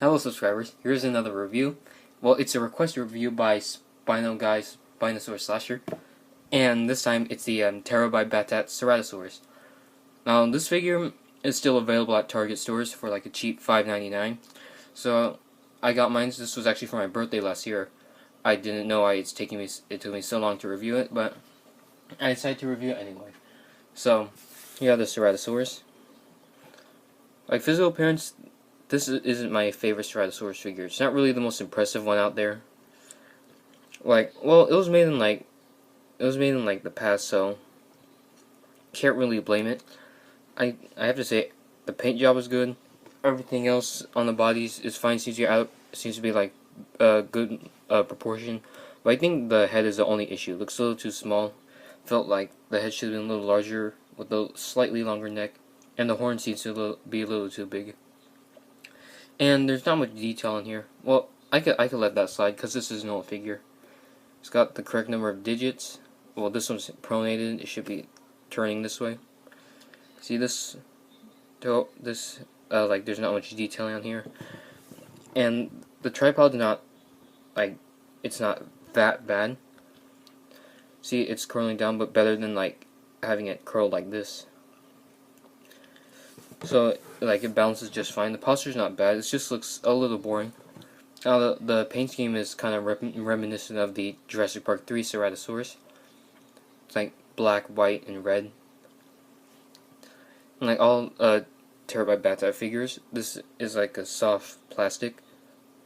Hello subscribers, here's another review. Well, it's a request review by SpinoGuy, Spinosaurus Slasher, and this time it's the Terra by Battat Ceratosaurus. Now, this figure is still available at Target stores for like a cheap $5.99. So, I got mine. This was actually for my birthday last year. I didn't know it took me so long to review it, but I decided to review it anyway. So, you have the Ceratosaurus. Like, physical appearance, this isn't my favorite Ceratosaurus figure. It's not really the most impressive one out there. Like, well, it was made in the past, so can't really blame it. I have to say, the paint job is good. Everything else on the bodies is fine. Seems to be like good proportion. But I think the head is the only issue. It looks a little too small. Felt like the head should have been a little larger with a slightly longer neck, and the horn seems to be a little too big. And there's not much detail in here. Well, I could let that slide because this is an old figure. It's got the correct number of digits. Well, this one's pronated. It should be turning this way. See this? Like, there's not much detailing on here. And the tripod's not, like, it's not that bad. See, it's curling down, but better than, like, having it curled like this. So, like, it balances just fine. The posture's not bad. It just looks a little boring. Now, the paint scheme is kind of reminiscent of the Jurassic Park 3 Ceratosaurus. It's like black, white, and red. And like all Terra by Battat figures, this is like a soft plastic.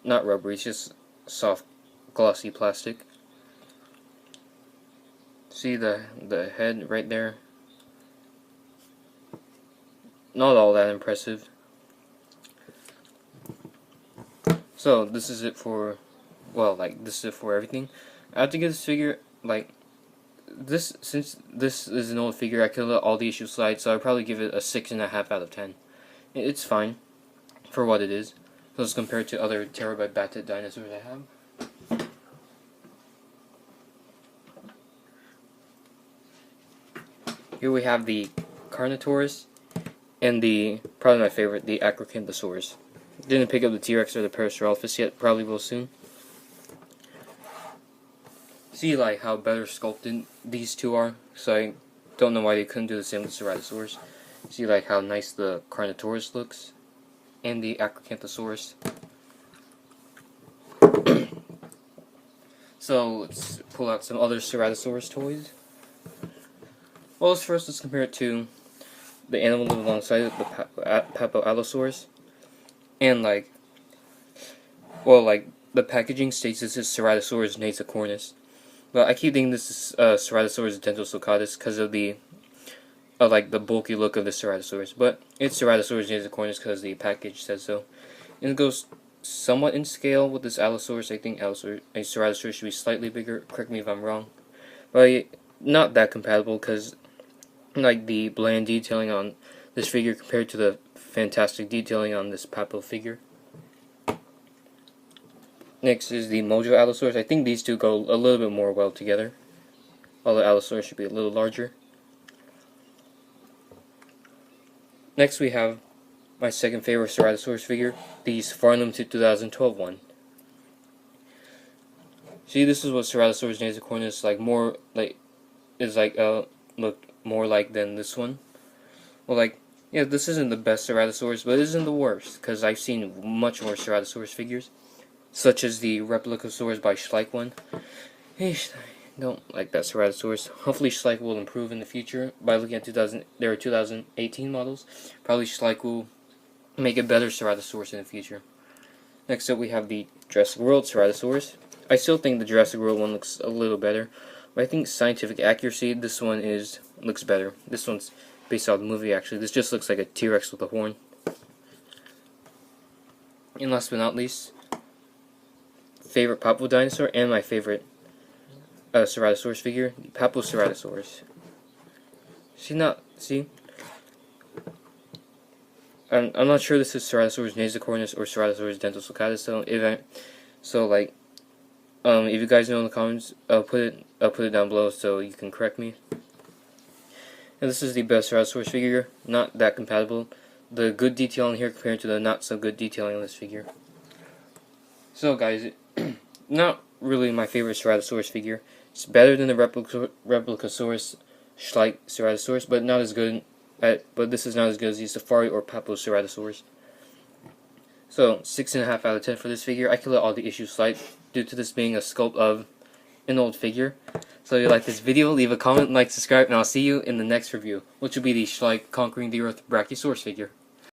Not rubbery, it's just soft, glossy plastic. See the head right there? Not all that impressive. So this is it for, well, like, this is it for everything. I have to give this figure, like, since this is an old figure, I could let all the issues slide, so I'd probably give it a 6.5 out of 10. It's fine for what it is. So as compared to other Terra by Battat dinosaurs I have. Here we have the Carnotaurs and probably my favorite, the Carnotaurs. Didn't pick up the T-Rex or the Parasaurolophus yet, probably will soon. See, like, how better sculpted these two are, so I don't know why they couldn't do the same with Ceratosaurus. See, like, how nice the Carnotaurs looks, and the Carnotaurs. So, let's pull out some other Ceratosaurus toys. Well, first, let's compare it to the animal that lives alongside it, the Peplow. And, like, well, like, the packaging states this is Ceratosaurus nasocornus. But I keep thinking this is Ceratosaurus dentosulcatus because of the bulky look of the Ceratosaurus. But it's Ceratosaurus nasocornus because the package says so. And it goes somewhat in scale with this Allosaurus. I think Ceratosaurus should be slightly bigger. Correct me if I'm wrong. But not that compatible because, like, the bland detailing on this figure compared to the fantastic detailing on this Peplow figure. Next is the Mojo Allosaurus. I think these two go a little bit more well together. Although Allosaurus should be a little larger. Next we have my second favorite Ceratosaurus figure, the Farnham to 2012 one. See, this is what Ceratosaurus nasocornus looked more like than this one. Well, like, yeah, this isn't the best Ceratosaurus, but it isn't the worst, because I've seen much worse Ceratosaurus figures, such as the Replicosaurus by Schleich one. Hey, I don't like that Ceratosaurus. Hopefully Schleich will improve in the future by looking at 2018 models. Probably Schleich will make a better Ceratosaurus in the future. Next up we have the Jurassic World Ceratosaurus. I still think the Jurassic World one looks a little better, but I think scientific accuracy, this one looks better. This one's based off the movie, actually. This just looks like a T-Rex with a horn. And last but not least, favorite Peplow dinosaur and my favorite Ceratosaurus figure, the Peplow Ceratosaurus. See? I'm not sure this is Ceratosaurus nasocornus or Ceratosaurus dentosulcatus, if you guys know in the comments, I'll put it down below so you can correct me. And this is the best Ceratosaurus figure, not that compatible. The good detail in here compared to the not so good detailing on this figure. So guys, not really my favorite Ceratosaurus figure. It's better than the Replicasaurus Schleich Ceratosaurus, but not as good. But this is not as good as the Safari or Peplow Ceratosaurus. So 6.5 out of 10 for this figure. I can let all the issues slide due to this being a sculpt of an old figure. So if you like this video, leave a comment, like, subscribe, and I'll see you in the next review, which will be the Schleich conquering the Earth Brachiosaurus figure.